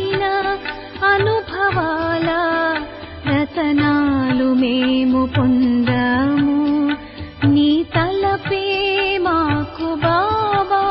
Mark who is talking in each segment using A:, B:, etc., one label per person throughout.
A: నిండిన అనుభవాల రతనాలు మేము పొందాము. నీ తలపే మాకు బాబా.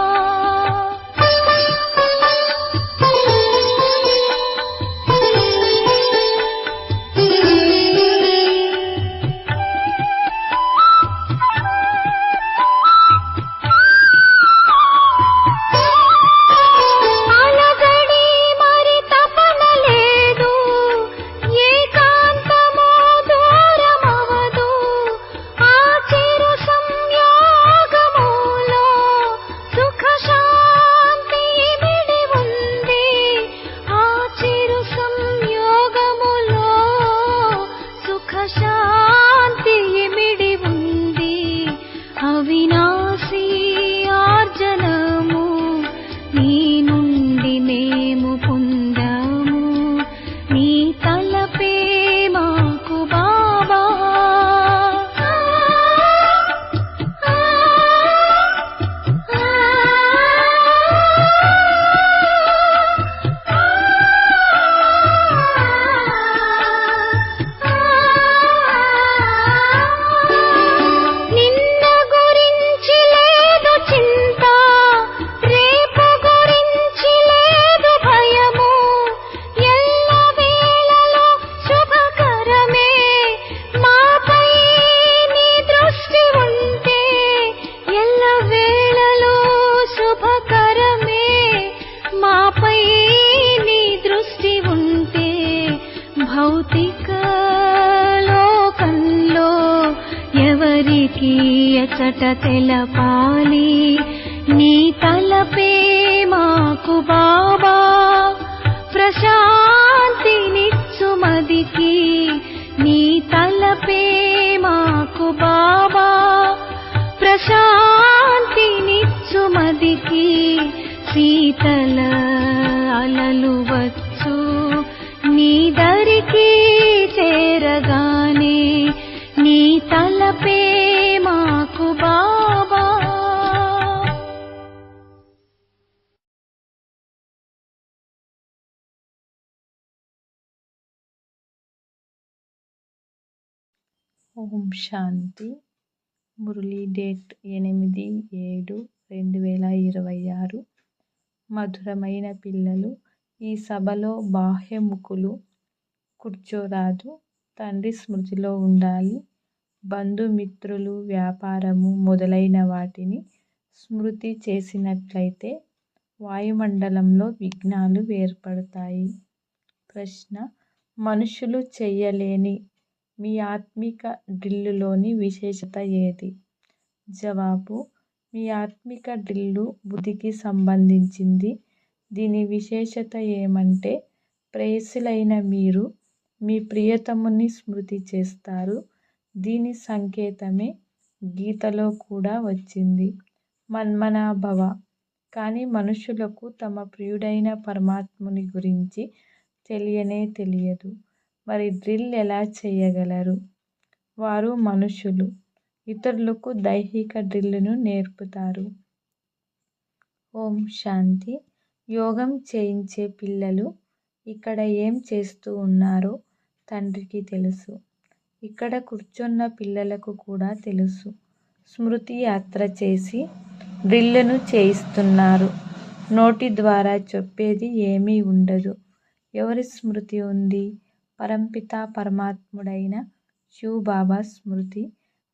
A: ఎచట తెలపాలి నీ తలపే మాకు బాబా. ప్రశాంతినిచ్చు మదికి నీ తలపే మాకు బాబా. ప్రశాంతినిచ్చు మదికి శీతల అలలు వచ్చు నీ దరికి చేరగానే నీ తలపే మాకు బాబా.
B: ఓం శాంతి. మురళీ డేట్ 8/7/2026. మధురమైన పిల్లలు, ఈ సభలో బాహ్యముఖులు కూర్చోరాదు. తండ్రి స్మృతిలో ఉండాలి. బంధుమిత్రులు, వ్యాపారము మొదలైన వాటిని స్మృతి చేసినట్లయితే వాయుమండలంలో విఘ్నాలు ఏర్పడతాయి. ప్రశ్న: మనుషులు చెయ్యలేని మీ ఆత్మిక డ్రిల్లులోని విశేషత ఏది? జవాబు: మీ ఆత్మిక డ్రిల్లు బుద్ధికి సంబంధించింది. దీని విశేషత ఏమంటే, ప్రేయసులైన మీరు మీ ప్రియతముని స్మృతి చేస్తారు. దీని సంకేతమే గీతలో కూడా వచ్చింది, మన్మనాభవ. కానీ మనుషులకు తమ ప్రియుడైన పరమాత్ముని గురించి తెలియనే తెలియదు. మరి డ్రిల్ ఎలా చేయగలరు? వారు మనుషులు ఇతరులకు దైహిక డ్రిల్లును నేర్పుతారు. ఓం శాంతి. యోగం చేయించే పిల్లలు ఇక్కడ ఏం చేస్తూ ఉన్నారో తండ్రికి తెలుసు. ఇక్కడ కూర్చున్న పిల్లలకు కూడా తెలుసు. స్మృతి యాత్ర చేసి డ్రిల్లును చేయిస్తున్నారు. నోటి ద్వారా చెప్పేది ఏమీ ఉండదు. ఎవరి స్మృతి ఉంది? పరంపిత పరమాత్ముడైన శివబాబా స్మృతి.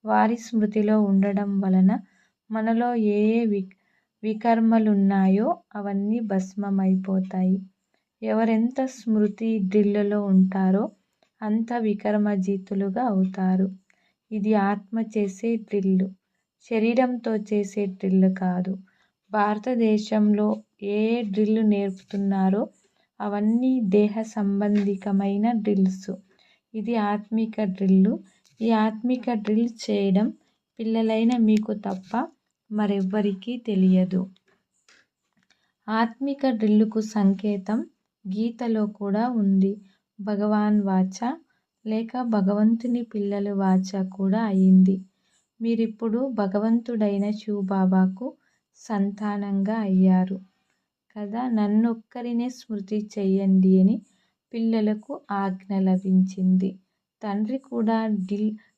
B: వారి స్మృతిలో ఉండడం వలన మనలో ఏ ఏ వికర్మలున్నాయో అవన్నీ భస్మమైపోతాయి. ఎవరెంత స్మృతి డ్రిల్లులో ఉంటారో అంత వికర్మజీతులుగా అవుతారు. ఇది ఆత్మ చేసే డ్రిల్లు, శరీరంతో చేసే డ్రిల్లు కాదు. భారతదేశంలో ఏ డ్రిల్లు నేర్పుతున్నారో అవన్నీ దేహ సంబంధికమైన డ్రిల్స్. ఇది ఆత్మిక డ్రిల్లు. ఈ ఆత్మిక డ్రిల్ చేయడం పిల్లలైన మీకు తప్ప మరెవ్వరికీ తెలియదు. ఆత్మిక డ్రిల్లుకు సంకేతం గీతలో కూడా ఉంది. భగవాన్ వాచ లేక భగవంతుని పిల్లలు వాచ కూడా అయింది. మీరిప్పుడు భగవంతుడైన శివబాబాకు సంతానంగా అయ్యారు కదా, నన్నొక్కరినే స్మృతి చెయ్యండి అని పిల్లలకు ఆజ్ఞ లభించింది. తండ్రి కూడా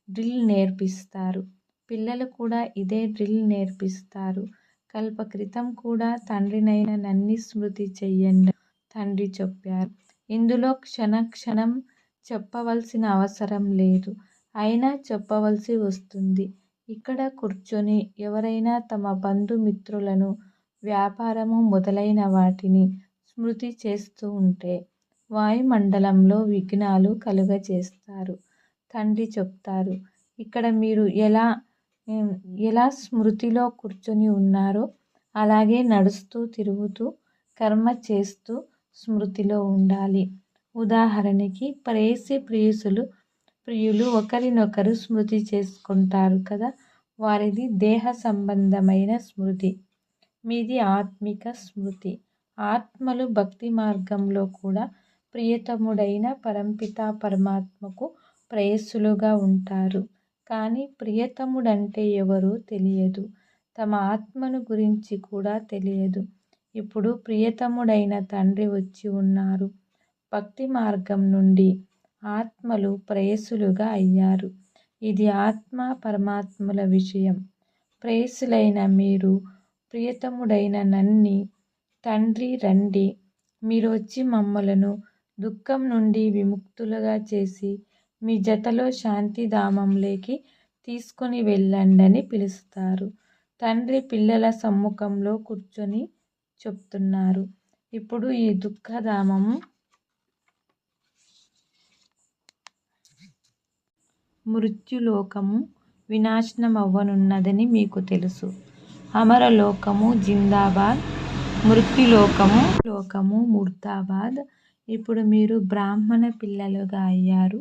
B: డ్రిల్ నేర్పిస్తారు. పిల్లలు కూడా ఇదే డ్రిల్ నేర్పిస్తారు. కల్పక్రితం కూడా తండ్రినైన నన్ని స్మృతి చెయ్యండి తండ్రి చెప్పారు. ఇందులో క్షణం చెప్పవలసిన అవసరం లేదు, అయినా చెప్పవలసి వస్తుంది. ఇక్కడ కూర్చొని ఎవరైనా తమ బంధుమిత్రులను, వ్యాపారము మొదలైన వాటిని స్మృతి చేస్తూ ఉంటే వాయుమండలంలో విఘ్నాలు కలుగజేస్తారు. తండ్రి చెప్తారు, ఇక్కడ మీరు ఎలా స్మృతిలో కూర్చొని ఉన్నారో అలాగే నడుస్తూ తిరుగుతూ కర్మ చేస్తూ స్మృతిలో ఉండాలి. ఉదాహరణకి ప్రేయసి ప్రియులు ఒకరినొకరు స్మృతి చేసుకుంటారు కదా, వారిది దేహ సంబంధమైన స్మృతి, మీది ఆత్మిక స్మృతి. ఆత్మలు భక్తి మార్గంలో కూడా ప్రియతముడైన పరంపిత పరమాత్మకు ప్రేయస్సులుగా ఉంటారు. కానీ ప్రియతముడంటే ఎవరో తెలియదు, తమ ఆత్మను గురించి కూడా తెలియదు. ఇప్పుడు ప్రియతముడైన తండ్రి వచ్చి ఉన్నారు. భక్తి మార్గం నుండి ఆత్మలు ప్రేయస్సులుగా అయ్యారు. ఇది ఆత్మ పరమాత్మల విషయం. ప్రేయస్సులైన మీరు ప్రియతముడైన నన్ని తండ్రి రండి, మీరు వచ్చి మమ్మలను దుఃఖం నుండి విముక్తులుగా చేసి మీ జతలో శాంతిధామంలోకి తీసుకుని వెళ్ళండి అని పిలుస్తారు. తండ్రి పిల్లల సమ్ముఖంలో కూర్చొని చెప్తున్నారు, ఇప్పుడు ఈ దుఃఖధామము మృత్యులోకము వినాశనం అవ్వనున్నదని మీకు తెలుసు. అమరలోకము జిందాబాద్, మృత్యులోకము ముర్దాబాద్. ఇప్పుడు మీరు బ్రాహ్మణ పిల్లలుగా అయ్యారు.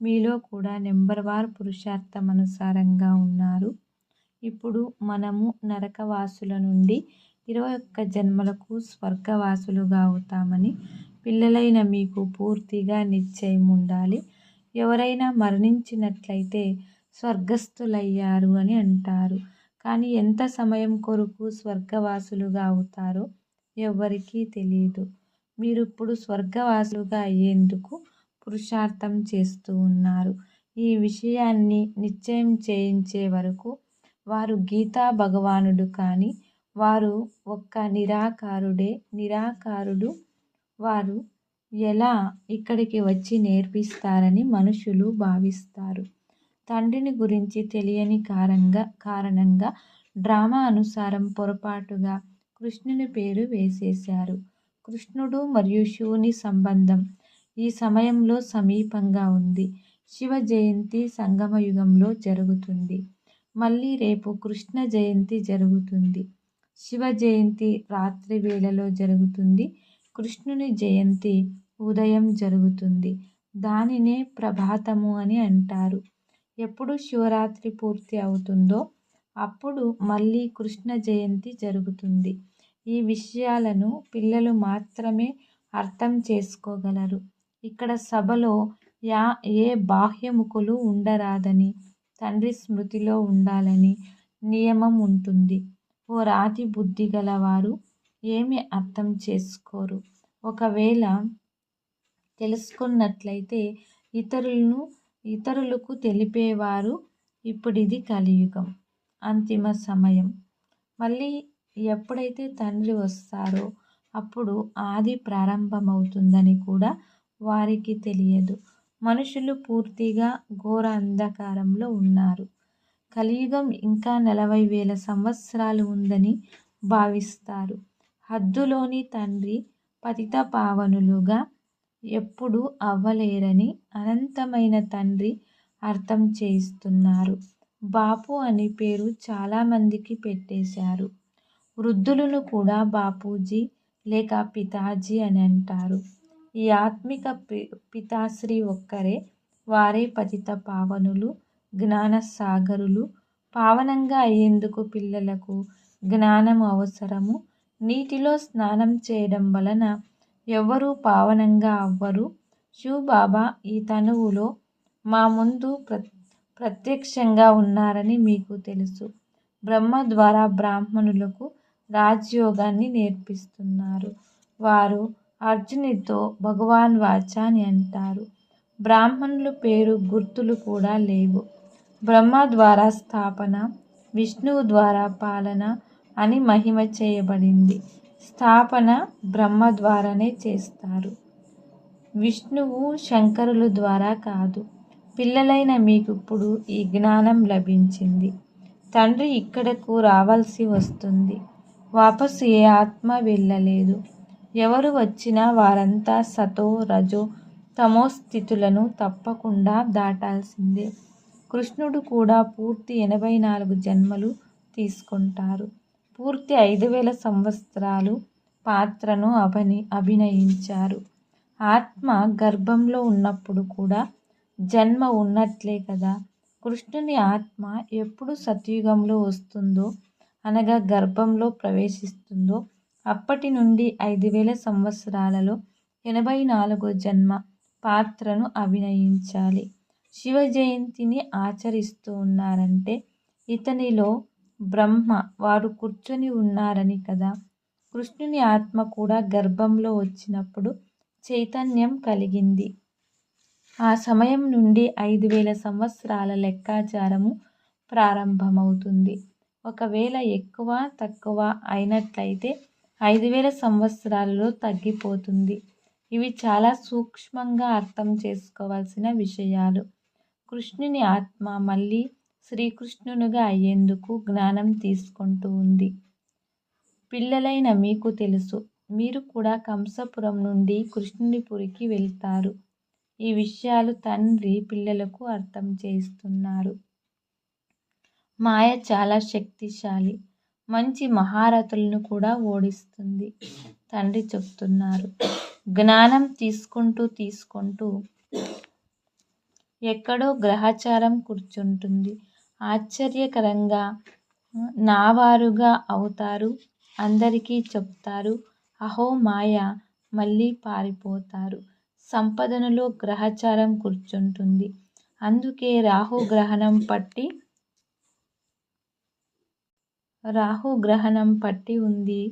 B: మీలో కూడా నెంబర్ వార్ పురుషార్థమనుసారంగా ఉన్నారు. ఇప్పుడు మనము నరకవాసుల నుండి 21 జన్మలకు స్వర్గవాసులుగా అవుతామని పిల్లలైన మీకు పూర్తిగా నిశ్చయం ఉండాలి. ఎవరైనా మరణించినట్లయితే స్వర్గస్థులయ్యారు అని అంటారు. కానీ ఎంత సమయం కొరకు స్వర్గవాసులుగా అవుతారో ఎవ్వరికీ తెలియదు. మీరు ఇప్పుడు స్వర్గవాసులుగా అయ్యేందుకు పురుషార్థం చేస్తూ ఉన్నారు. ఈ విషయాన్ని నిశ్చయం చేయించే వరకు వారు గీతా భగవానుడు కానీ వారు ఒక్క నిరాకారుడు వారు ఎలా ఇక్కడికి వచ్చి నేర్పిస్తారని మనుషులు భావిస్తారు. తండ్రిని గురించి తెలియని కారణంగా డ్రామా అనుసారం పొరపాటుగా కృష్ణుని పేరు వేసేశారు. కృష్ణుడు మరియు శివుని సంబంధం ఈ సమయంలో సమీపంగా ఉంది. శివ జయంతి సంగమయుగంలో జరుగుతుంది. మళ్ళీ రేపు కృష్ణ జయంతి జరుగుతుంది. శివ జయంతి రాత్రి వేళలో జరుగుతుంది. కృష్ణుని జయంతి ఉదయం జరుగుతుంది. దానినే ప్రభాతము అని అంటారు. ఎప్పుడు శివరాత్రి పూర్తి అవుతుందో అప్పుడు మళ్ళీ కృష్ణ జయంతి జరుగుతుంది. ఈ విషయాలను పిల్లలు మాత్రమే అర్థం చేసుకోగలరు. ఇక్కడ సభలో ఏ బాహ్యముఖులు ఉండరాదని, తండ్రి స్మృతిలో ఉండాలని నియమం ఉంటుంది. ఓ రాతి బుద్ధి గలవారు ఏమి అర్థం చేసుకోరు. ఒకవేళ తెలుసుకున్నట్లయితే ఇతరులకు తెలిపేవారు. ఇప్పుడిది కలియుగం, అంతిమ సమయం. మళ్ళీ ఎప్పుడైతే తండ్రి వస్తారో అప్పుడు ఆది ప్రారంభమవుతుందని కూడా వారికి తెలియదు. మనుషులు పూర్తిగా ఘోర అంధకారంలో ఉన్నారు. కలియుగం ఇంకా 40,000 సంవత్సరాలు ఉందని భావిస్తారు. హద్దులోని తండ్రి పతిత పావనులుగా ఎప్పుడూ అవ్వలేరని అనంతమైన తండ్రి అర్థం చేయిస్తున్నారు. బాపు అని పేరు చాలామందికి పెట్టేశారు. వృద్ధులను కూడా బాపూజీ లేక పితాజీ అని అంటారు. ఈ ఆత్మిక పితాశ్రీ ఒక్కరే. వారే పతిత పావనులు, జ్ఞాన సాగరులు. పావనంగా అయ్యేందుకు పిల్లలకు జ్ఞానం అవసరము. నీటిలో స్నానం చేయడం వలన ఎవ్వరూ పావనంగా అవ్వరు. శివబాబా ఈ తనువులో మా ముందు ప్రత్యక్షంగా ఉన్నారని మీకు తెలుసు. బ్రహ్మ ద్వారా బ్రాహ్మణులకు రాజయోగాన్ని నేర్పిస్తున్నారు. వారు అర్జునుడితో భగవాన్ వాచ అని అంటారు. బ్రాహ్మణుల పేరు గుర్తులు కూడా లేవు. బ్రహ్మ ద్వారా స్థాపన, విష్ణువు ద్వారా పాలన అని మహిమ చేయబడింది. స్థాపన బ్రహ్మ ద్వారానే చేస్తారు, విష్ణువు శంకరుల ద్వారా కాదు. పిల్లలైన మీకు ఇప్పుడు ఈ జ్ఞానం లభించింది. తండ్రి ఇక్కడకు రావాల్సి వస్తుంది. వాపసు ఏ ఆత్మ వెళ్ళలేదు. ఎవరు వచ్చినా వారంతా సతో రజో తమో స్థితులను తప్పకుండా దాటాల్సిందే. కృష్ణుడు కూడా పూర్తి 84 జన్మలు తీసుకుంటారు. పూర్తి 5000 సంవత్సరాలు పాత్రను అభినయించారు. ఆత్మ గర్భంలో ఉన్నప్పుడు కూడా జన్మ ఉన్నట్లే కదా. కృష్ణుని ఆత్మ ఎప్పుడు సత్యుగంలో వస్తుందో, అనగా గర్భంలో ప్రవేశిస్తుందో అప్పటి నుండి 5000 సంవత్సరాలలో 84 జన్మ పాత్రను అభినయించాలి. శివ జయంతిని ఆచరిస్తూ ఉన్నారంటే ఇతనిలో బ్రహ్మ వారు కూర్చొని ఉన్నారని కదా. కృష్ణుని ఆత్మ కూడా గర్భంలో వచ్చినప్పుడు చైతన్యం కలిగింది. ఆ సమయం నుండి 5000 సంవత్సరాల లెక్కాచారము ప్రారంభమవుతుంది. ఒకవేళ ఎక్కువ తక్కువ అయినట్లయితే 5000 సంవత్సరాలలో తగ్గిపోతుంది. ఇవి చాలా సూక్ష్మంగా అర్థం చేసుకోవాల్సిన విషయాలు. కృష్ణుని ఆత్మ మళ్ళీ శ్రీకృష్ణునిగా అయ్యేందుకు జ్ఞానం తీసుకుంటూ ఉంది. పిల్లలైన మీకు తెలుసు, మీరు కూడా కంసపురం నుండి కృష్ణునిపురికి వెళ్తారు. ఈ విషయాలు తండ్రి పిల్లలకు అర్థం చేస్తున్నారు. మాయ చాలా శక్తిశాలి, మంచి మహారథులను కూడా ఓడిస్తుంది. తండ్రి చెప్తున్నారు, జ్ఞానం తీసుకుంటూ ఎక్కడో గ్రహచారం కూర్చుంటుంది. ఆశ్చర్యకరంగా నావారుగా అవుతారు. అందరికీ చెప్తారు, అహో మాయ, మళ్ళీ పారిపోతారు. సంపదనులో గ్రహచారం కూర్చుంటుంది. అందుకే రాహుగ్రహణం పట్టి ఉంది.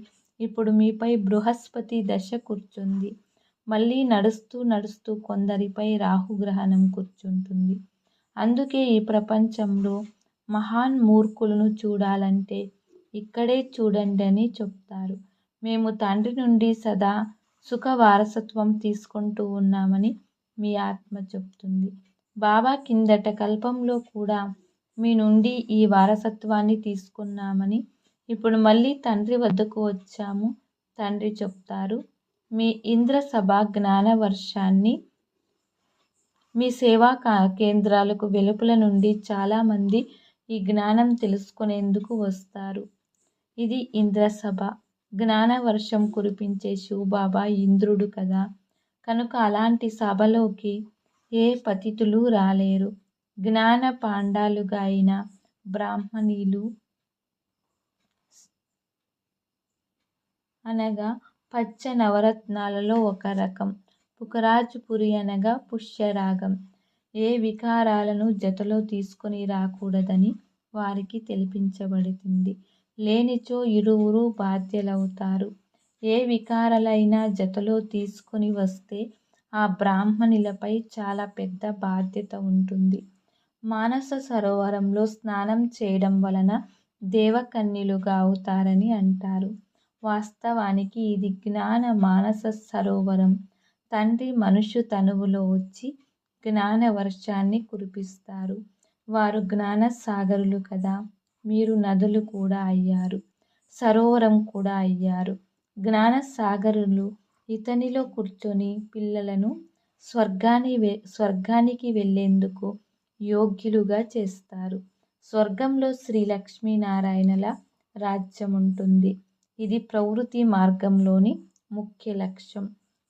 B: ఇప్పుడు మీపై బృహస్పతి దశ కూర్చుంది. మళ్ళీ నడుస్తూ కొందరిపై రాహుగ్రహణం కూర్చుంటుంది. అందుకే ఈ ప్రపంచంలో మహాన్ మూర్ఖులను చూడాలంటే ఇక్కడే చూడండి అని చెప్తారు. మేము తండ్రి నుండి సదా సుఖ వారసత్వం తీసుకుంటూ ఉన్నామని మీ ఆత్మ చెప్తుంది. బాబా కిందట కల్పంలో కూడా మీ నుండి ఈ వారసత్వాన్ని తీసుకున్నామని, ఇప్పుడు మళ్ళీ తండ్రి వద్దకు వచ్చాము. తండ్రి చెప్తారు, మీ ఇంద్రసభ జ్ఞాన వర్షాన్ని మీ సేవా కేంద్రాలకు వెలుపల నుండి చాలామంది ఈ జ్ఞానం తెలుసుకునేందుకు వస్తారు. ఇది ఇంద్రసభ. జ్ఞాన వర్షం కురిపించే శివబాబా ఇంద్రుడు కదా. కనుక అలాంటి సభలోకి ఏ పతితులు రాలేరు. జ్ఞాన పాండాలుగా అయిన బ్రాహ్మణీలు అనగా పచ్చ నవరత్నాలలో ఒక రకం. పుకరాజపురి అనగా పుష్యరాగం. ఏ వికారాలను జతలో తీసుకొని రాకూడదని వారికి తెలిపించబడుతుంది. లేనిచో ఇరువురు బాధ్యులవుతారు. ఏ వికారాలైనా జతలో తీసుకొని వస్తే ఆ బ్రాహ్మణులపై చాలా పెద్ద బాధ్యత ఉంటుంది. మానస సరోవరంలో స్నానం చేయడం వలన దేవకన్యలుగా అవుతారని అంటారు. వాస్తవానికి ఇది జ్ఞాన మానస సరోవరం. తండ్రి మనుష్య తనువులో వచ్చి జ్ఞాన వర్షాన్ని కురిపిస్తారు. వారు జ్ఞాన సాగరులు కదా. మీరు నదులు కూడా అయ్యారు, సరోవరం కూడా అయ్యారు. జ్ఞాన సాగరులు ఇతనిలో కూర్చొని పిల్లలను స్వర్గానికి వెళ్ళేందుకు యోగ్యులుగా చేస్తారు. స్వర్గంలో శ్రీ లక్ష్మీనారాయణల రాజ్యం ఉంటుంది. ఇది ప్రవృత్తి మార్గంలోని ముఖ్య లక్ష్యం.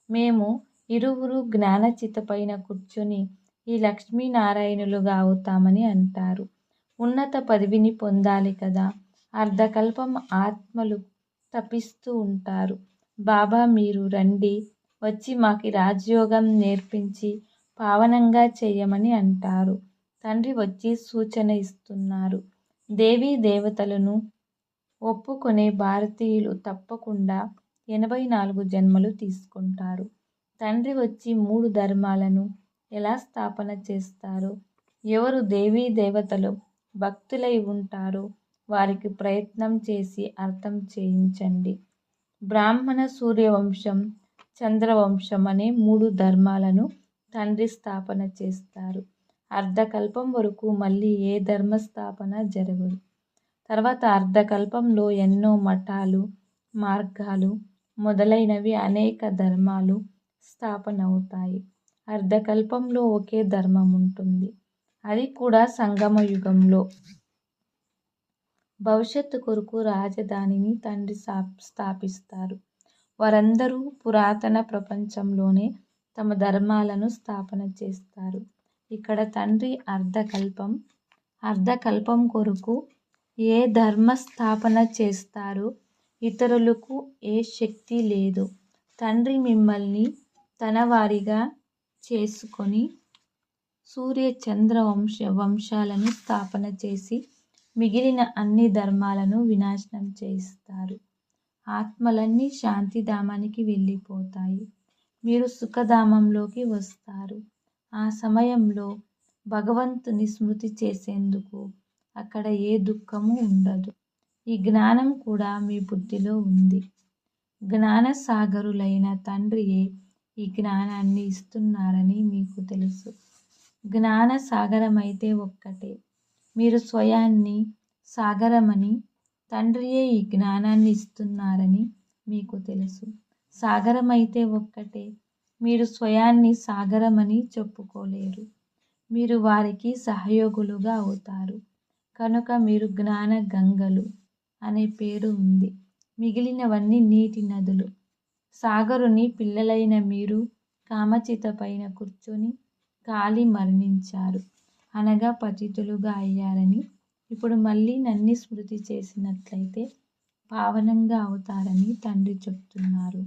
B: మేము ఇరువురు జ్ఞానచితపైన కూర్చొని ఈ లక్ష్మీనారాయణులుగా అవుతామని అంటారు. ఉన్నత పదవిని పొందాలి కదా. అర్ధకల్పం ఆత్మలు తపిస్తూ ఉంటారు. బాబా మీరు రండి, వచ్చి మాకి రాజయోగం నేర్పించి పావనంగా చేయమని అంటారు. తండ్రి వచ్చి సూచన ఇస్తున్నారు. దేవీ దేవతలను ఒప్పుకునే భారతీయులు తప్పకుండా 84 జన్మలు తీసుకుంటారు. తండ్రి వచ్చి 3 ధర్మాలను ఎలా స్థాపన చేస్తారో, ఎవరు దేవీ దేవతలు భక్తులై ఉంటారో వారికి ప్రయత్నం చేసి అర్థం చేయించండి. బ్రాహ్మణ సూర్యవంశం, చంద్రవంశం అనే 3 ధర్మాలను తండ్రి స్థాపన చేస్తారు. అర్ధకల్పం వరకు మళ్ళీ ఏ ధర్మ స్థాపన జరగదు. తర్వాత అర్ధకల్పంలో ఎన్నో మఠాలు, మార్గాలు మొదలైనవి అనేక ధర్మాలు స్థాపన అవుతాయి. అర్ధకల్పంలో ఒకే ధర్మం ఉంటుంది, అది కూడా సంగమ యుగంలో. భవిష్యత్తు కొరకు రాజధానిని తండ్రి స్థాపిస్తారు. వారందరూ పురాతన ప్రపంచంలోనే తమ ధర్మాలను స్థాపన చేస్తారు. ఇక్కడ తండ్రి అర్ధకల్పం కొరకు ఏ ధర్మ స్థాపన చేస్తారో ఇతరులకు ఏ శక్తి లేదు. తండ్రి మిమ్మల్ని తన వారిగా చేసుకొని సూర్య చంద్ర వంశాలను స్థాపన చేసి మిగిలిన అన్ని ధర్మాలను వినాశనం చేయిస్తారు. ఆత్మలన్నీ శాంతిధామానికి వెళ్ళిపోతాయి. మీరు సుఖధామంలోకి వస్తారు. ఆ సమయంలో భగవంతుని స్మృతి చేసేందుకు అక్కడ ఏ దుఃఖము ఉండదు. ఈ జ్ఞానం కూడా మీ బుద్ధిలో ఉంది. జ్ఞానసాగరులైన తండ్రియే ఈ జ్ఞానాన్ని ఇస్తున్నారని మీకు తెలుసు. జ్ఞాన సాగరమైతే ఒక్కటే. మీరు స్వయాన్ని సాగరమని, తండ్రియే ఈ జ్ఞానాన్ని ఇస్తున్నారని మీకు తెలుసు. సాగరమైతే ఒక్కటే. మీరు స్వయాన్ని సాగరమని చెప్పుకోలేరు. మీరు వారికి సహయోగులుగా అవుతారు. కనుక మీరు జ్ఞాన గంగలు అనే పేరు ఉంది. మిగిలినవన్నీ నీటి నదులు. సాగరుని పిల్లలైన మీరు కామచిత పైన కూర్చొని కాలి మరణించారు, అనగా పతితులుగా అయ్యారని, ఇప్పుడు మళ్ళీ నన్ను స్మృతి చేసినట్లయితే పావనంగా అవుతారని తండ్రి చెప్తున్నారు.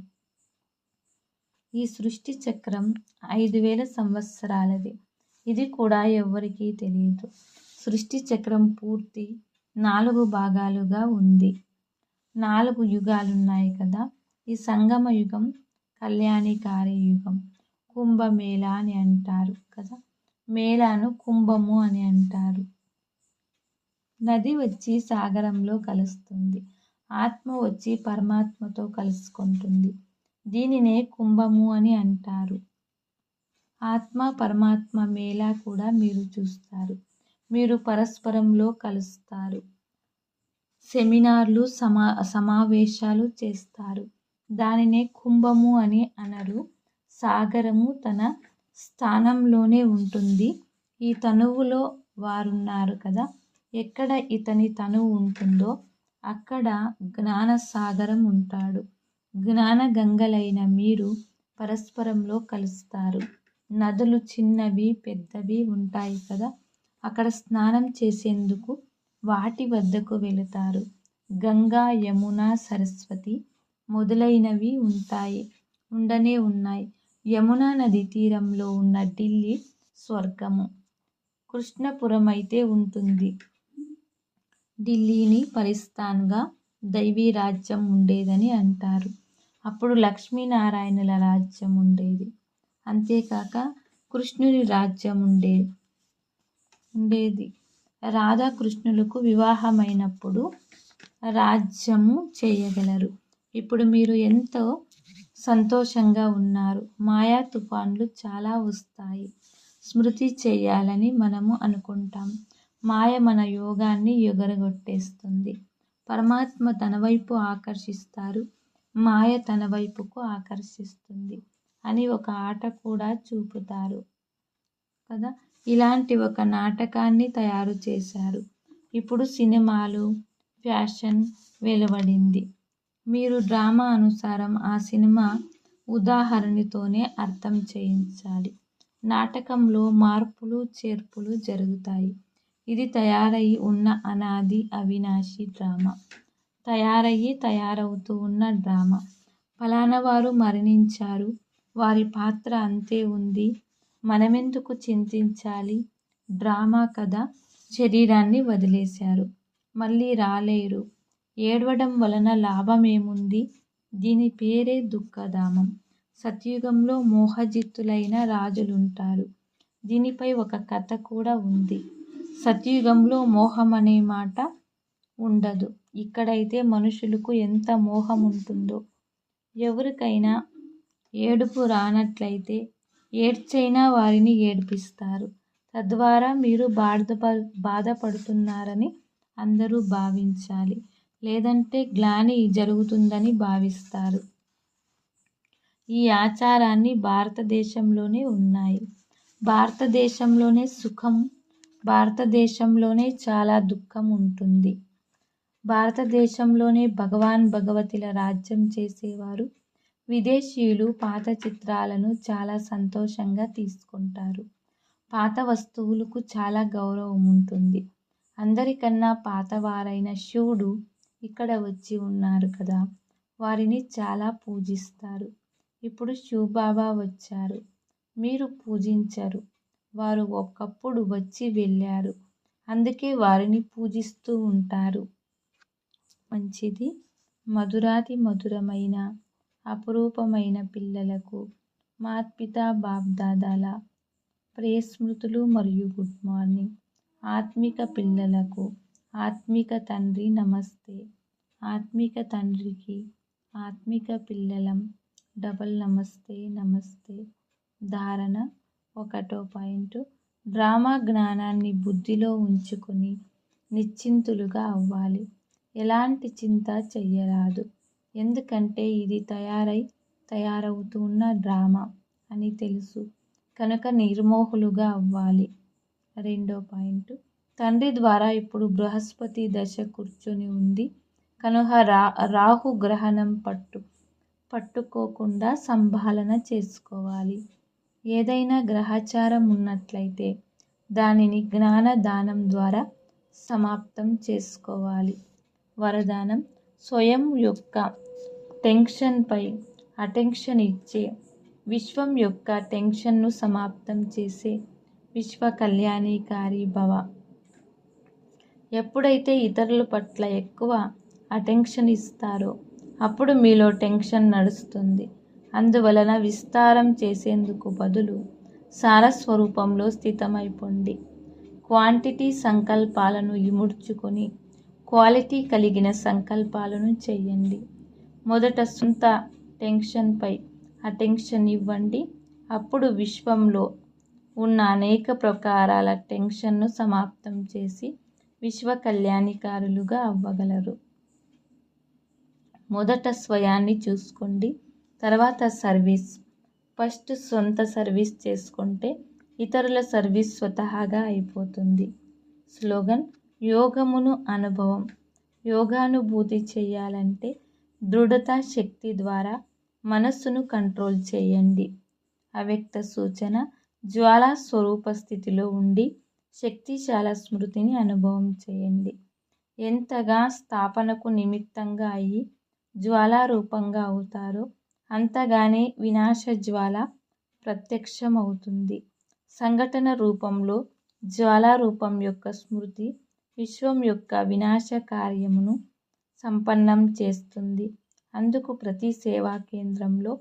B: ఈ సృష్టి చక్రం 5000 సంవత్సరాలది. ఇది కూడా ఎవ్వరికీ తెలియదు. సృష్టి చక్రం పూర్తి 4 భాగాలుగా ఉంది. 4 యుగాలున్నాయి కదా. ఈ సంగమ యుగం కళ్యాణికారి యుగం. కుంభమేళ అని అంటారు కదా. మేళాను కుంభము అని అంటారు. నది వచ్చి సాగరంలో కలుస్తుంది. ఆత్మ వచ్చి పరమాత్మతో కలుసుకుంటుంది. దీనినే కుంభము అని అంటారు. ఆత్మ పరమాత్మ మేళ కూడా మీరు చూస్తారు. మీరు పరస్పరంలో కలుస్తారు. సెమినార్లు, సమావేశాలు చేస్తారు. దానినే కుంభము అని అనరు. సాగరము తన స్థానంలోనే ఉంటుంది. ఈ తనువులో వారున్నారు కదా. ఎక్కడ ఇతని తనువు ఉంటుందో అక్కడ జ్ఞానసాగరం ఉంటాడు. జ్ఞాన గంగలైన మీరు పరస్పరంలో కలుస్తారు. నదులు చిన్నవి పెద్దవి ఉంటాయి కదా. అక్కడ స్నానం చేసేందుకు వాటి వద్దకు వెళతారు. గంగా, యమున, సరస్వతి మొదలైనవి ఉండనే ఉన్నాయి. యమునా నది తీరంలో ఉన్న ఢిల్లీ స్వర్గము. కృష్ణపురం అయితే ఉంటుంది. ఢిల్లీని పరిస్థాన్గా దైవీ రాజ్యం ఉండేదని అంటారు. అప్పుడు లక్ష్మీనారాయణుల రాజ్యం ఉండేది. అంతేకాక కృష్ణుని రాజ్యం ఉండేది. రాధాకృష్ణులకు వివాహమైనప్పుడు రాజ్యము చేయగలరు. ఇప్పుడు మీరు ఎంతో సంతోషంగా ఉన్నారు. మాయా తుఫాన్లు చాలా వస్తాయి. స్మృతి చేయాలని మనము అనుకుంటాం. మాయ మన యోగాన్ని ఎగరగొట్టేస్తుంది. పరమాత్మ తన వైపు ఆకర్షిస్తారు, మాయ తన వైపుకు ఆకర్షిస్తుంది అని ఒక ఆట కూడా చూపుతారు కదా. ఇలాంటి ఒక నాటకాన్ని తయారు చేశారు. ఇప్పుడు సినిమాలు ఫ్యాషన్ వెలువడింది. మీరు డ్రామా అనుసారం ఆ సినిమా ఉదాహరణతోనే అర్థం చేయించాలి. నాటకంలో మార్పులు చేర్పులు జరుగుతాయి. ఇది తయారయి ఉన్న అనాది అవినాశి డ్రామా. తయారవుతూ ఉన్న డ్రామా. ఫలానా వారు మరణించారు, వారి పాత్ర అంతే ఉంది, మనమెందుకు చింతించాలి. డ్రామా కథ. శరీరాన్ని వదిలేశారు, మళ్ళీ రాలేరు. ఏడవడం వలన లాభమేముంది? దీని పేరే దుఃఖధామం. సత్యుగంలో మోహజిత్తులైన రాజులుంటారు. దీనిపై ఒక కథ కూడా ఉంది. సత్యుగంలో మోహం అనే మాట ఉండదు. ఇక్కడైతే మనుషులకు ఎంత మోహం ఉంటుందో. ఎవరికైనా ఏడుపు రానట్లయితే ఏడ్చైనా వారిని ఏడ్పిస్తారు. తద్వారా మీరు బాధపడుతున్నారని అందరూ భావించాలి. లేదంటే గ్లాని జరుగుతుందని భావిస్తారు. ఈ ఆచారాన్ని భారతదేశంలోనే ఉన్నాయి. భారతదేశంలోనే సుఖం, భారతదేశంలోనే చాలా దుఃఖం ఉంటుంది. భారతదేశంలోనే భగవాన్ భగవతుల రాజ్యం చేసేవారు. విదేశీయులు పాత చిత్రాలను చాలా సంతోషంగా తీసుకుంటారు. పాత వస్తువులకు చాలా గౌరవం ఉంటుంది. అందరికన్నా పాతవారైన శివుడు ఇక్కడ వచ్చి ఉన్నారు కదా, వారిని చాలా పూజిస్తారు. ఇప్పుడు శివబాబా వచ్చారు, మీరు పూజించరు. వారు ఒకప్పుడు వచ్చి వెళ్ళారు, అందుకే వారిని పూజిస్తూ ఉంటారు. మంచిది. మధురాతి మధురమైన అపురూపమైన పిల్లలకు మాత్పితా బాప్దాదాల ప్రియ స్మృతులు మరియు గుడ్ మార్నింగ్. ఆత్మిక పిల్లలకు ఆత్మిక తండ్రి నమస్తే. ఆత్మిక తండ్రికి ఆత్మిక పిల్లలం డబల్ నమస్తే. నమస్తే. ధారణ 1వ పాయింట్. డ్రామా జ్ఞానాన్ని బుద్ధిలో ఉంచుకొని నిశ్చింతులుగా అవ్వాలి. ఎలాంటి చింత చెయ్యరాదు. ఎందుకంటే ఇది తయారవుతున్న డ్రామా అని తెలుసు కనుక నిర్మోహులుగా అవ్వాలి. 2వ పాయింట్. తండ్రి ద్వారా ఇప్పుడు బృహస్పతి దశ కూర్చొని ఉంది కనుక రాహు గ్రహణం పట్టుకోకుండా సంభాళన చేసుకోవాలి. ఏదైనా గ్రహచారం ఉన్నట్లయితే దానిని జ్ఞానదానం ద్వారా సమాప్తం చేసుకోవాలి. వరదానం. స్వయం యొక్క టెన్షన్పై అటెన్షన్ ఇచ్చే, విశ్వం యొక్క టెన్షన్ను సమాప్తం చేసే విశ్వ కళ్యాణికారి భవ. ఎప్పుడైతే ఇతరుల పట్ల ఎక్కువ అటెన్షన్ ఇస్తారో అప్పుడు మీలో టెన్షన్ నడుస్తుంది. అందువలన విస్తారం చేసేందుకు బదులు సారస్వరూపంలో స్థితమైపోండి. క్వాంటిటీ సంకల్పాలను ఇముడ్చుకొని క్వాలిటీ కలిగిన సంకల్పాలను చేయండి. మొదట సొంత టెన్షన్పై అటెన్షన్ ఇవ్వండి. అప్పుడు విశ్వంలో ఉన్న అనేక ప్రకారాల టెన్షన్ను సమాప్తం చేసి విశ్వ కళ్యాణికారులుగా అవ్వగలరు. మొదట స్వయాన్ని చూసుకోండి, తర్వాత సర్వీస్. ఫస్ట్ సొంత సర్వీస్ చేసుకుంటే ఇతరుల సర్వీస్ స్వతహాగా అయిపోతుంది. స్లోగన్. యోగమును అనుభవం. యోగానుభూతి చేయాలంటే దృఢత శక్తి ద్వారా మనస్సును కంట్రోల్ చేయండి. అవ్యక్త సూచన. జ్వాలా స్వరూప స్థితిలో ఉండి శక్తిశాల స్మృతిని అనుభవం చేయండి. ఎంతగా స్థాపనకు నిమిత్తంగా అయ్యి జ్వాలారూపంగా అవుతారో అంతగానే వినాశ జ్వాల ప్రత్యక్షమవుతుంది. సంఘటన రూపంలో జ్వాలారూపం యొక్క స్మృతి విశ్వం యొక్క వినాశ కార్యమును సంపన్నం చేస్తుంది. అందుకు ప్రతి సేవా కేంద్రంలో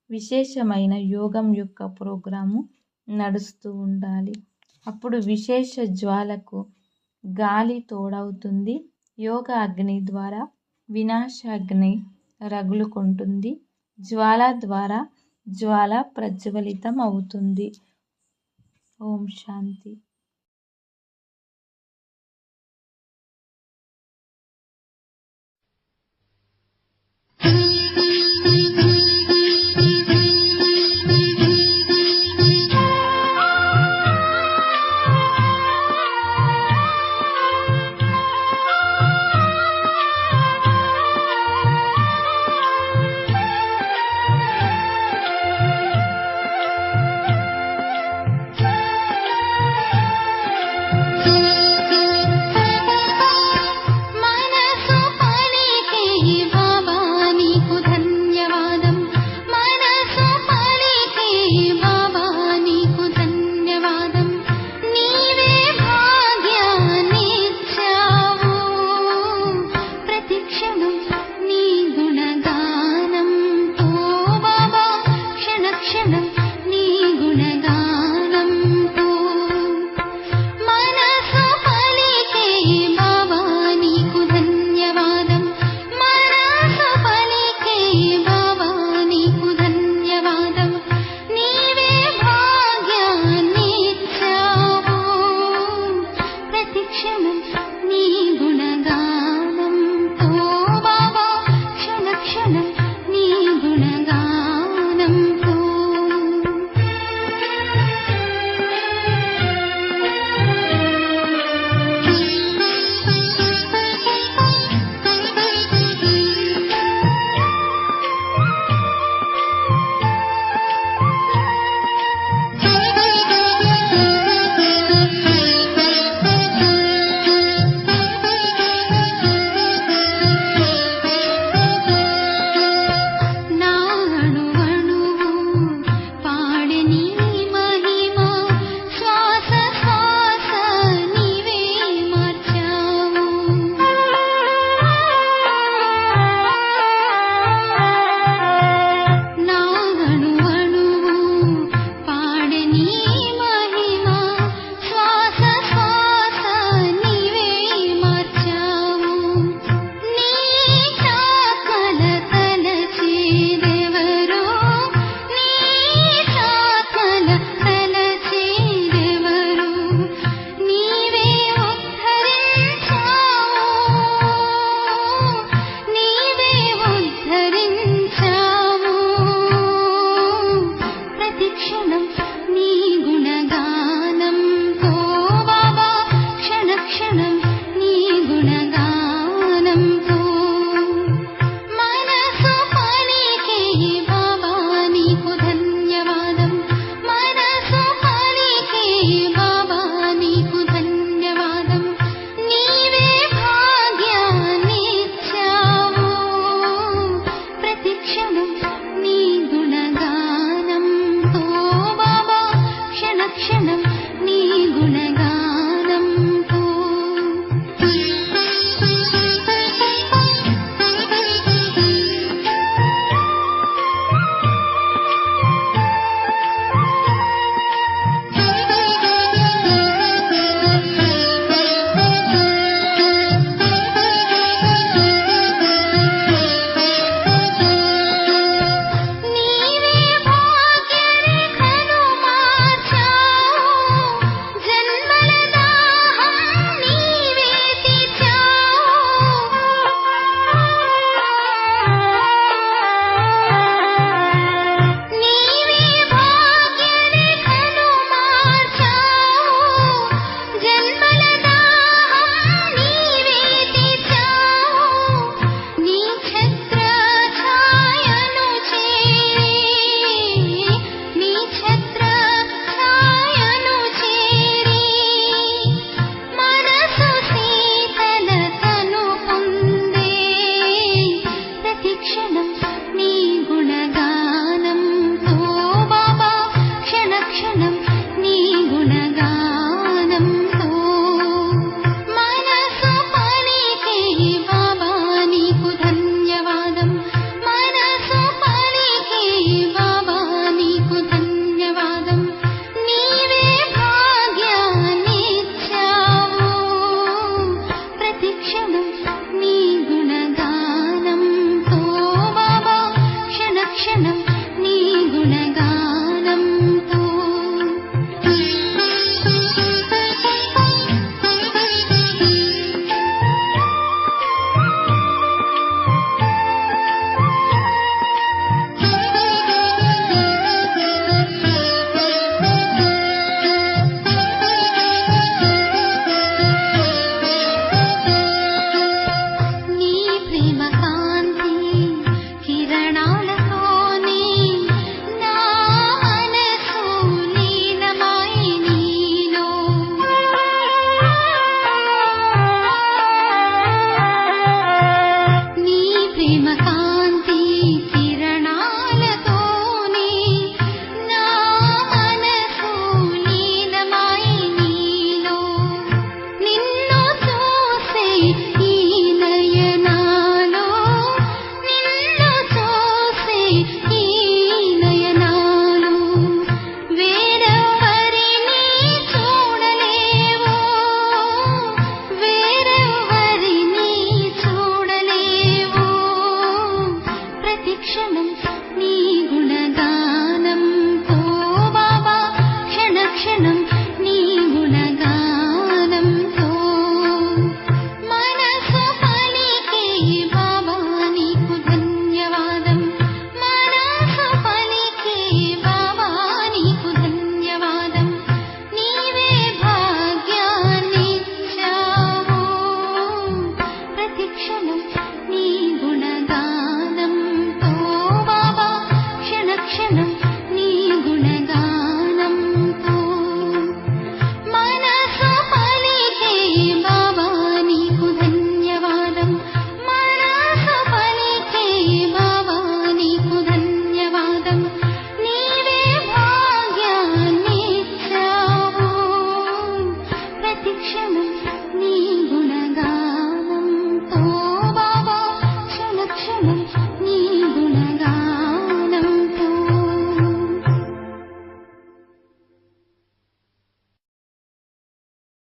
B: విశేషమైన యోగం యొక్క ప్రోగ్రాము నడుస్తూ ఉండాలి. అప్పుడు విశేష జ్వాలకు గాలి తోడవుతుంది. యోగ అగ్ని ద్వారా వినాశ అగ్ని రగులుకుంటుంది. జ్వాల ద్వారా జ్వాల ప్రజ్వలితం అవుతుంది. ఓం శాంతి.